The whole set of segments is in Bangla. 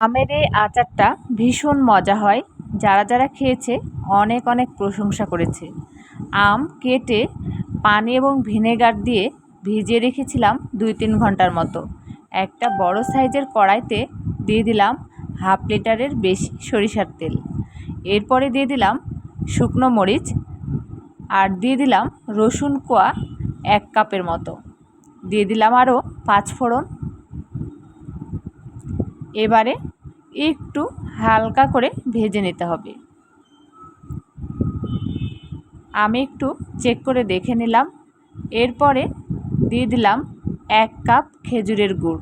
আমের এই আচারটা ভীষণ মজা হয়। যারা যারা খেয়েছে অনেক অনেক প্রশংসা করেছে। আম কেটে পানি এবং ভিনেগার দিয়ে ভিজিয়ে রেখেছিলাম 2-3 ঘন্টার মতো। একটা বড় সাইজের কড়াইতে দিয়ে দিলাম 1/2 লিটারের বেশি সরিষার তেল। এরপরে দিয়ে দিলাম শুকনো মরিচ আর দিয়ে দিলাম রসুন কোয়া 1 কাপের মতো। দিয়ে দিলাম আরও 5 ফোড়ন। এবারে একটু হালকা করে ভেজে নিতে হবে। আমি একটু চেক করে দেখে নিলাম। এরপরে দিয়ে দিলাম 1 কাপ খেজুরের গুড়।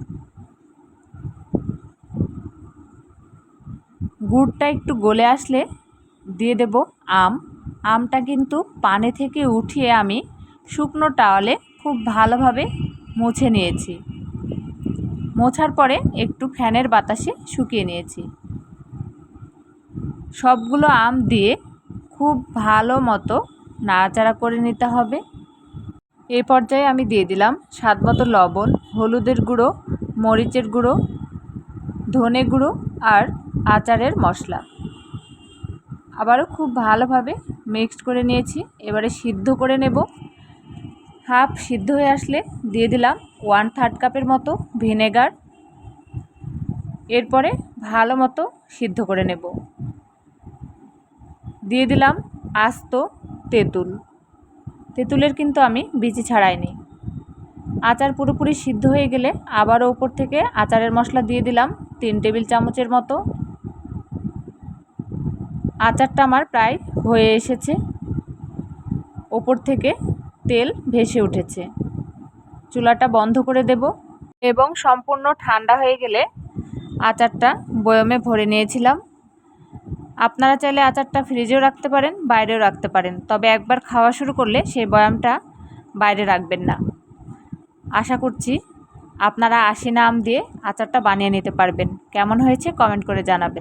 গুড়টা একটু গলে আসলে দিয়ে দেব আমটা কিন্তু পানি থেকে উঠিয়ে আমি শুকনো টাওয়ালে খুব ভালোভাবে মুছে নিয়েছি। মোছার পরে একটু ফ্যানের বাতাসে শুকিয়ে নিয়েছি। সবগুলো আম দিয়ে খুব ভালো মতো নাড়াচাড়া করে নিতে হবে। এই পর্যায়ে আমি দিয়ে দিলাম স্বাদ মতো লবণ, হলুদের গুঁড়ো, মরিচের গুঁড়ো, ধনে গুঁড়ো আর আচারের মশলা। আবারও খুব ভালোভাবে মিক্সড করে নিয়েছি। এবারে সিদ্ধ করে নেব। হাফ সিদ্ধ হয়ে আসলে দিয়ে দিলাম 1/3 কাপের মতো ভিনেগার। এরপরে ভালো মতো সিদ্ধ করে নেব। দিয়ে দিলাম আস্ত তেঁতুলের কিন্তু আমি বিচি ছাড়াইনি। আচার পুরোপুরি সিদ্ধ হয়ে গেলে আবারও উপর থেকে আচারের মশলা দিয়ে দিলাম 3 টেবিল চামচের মতো। আচারটা আমার প্রায় হয়ে এসেছে। ওপর থেকে তেল ভেসে উঠেছে। চুলাটা বন্ধ করে দেব এবং সম্পূর্ণ ঠান্ডা হয়ে গেলে আচারটা বয়মে ভরে নিয়েছিলাম। আপনারা চাইলে আচারটা ফ্রিজেও রাখতে পারেন, বাইরেও রাখতে পারেন, তবে একবার খাওয়া শুরু করলে সেই বয়ামটা বাইরে রাখবেন না। আশা করছি আপনারা আশিনা আম দিয়ে আচারটা বানিয়ে নিতে পারবেন। কেমন হয়েছে কমেন্ট করে জানাবেন।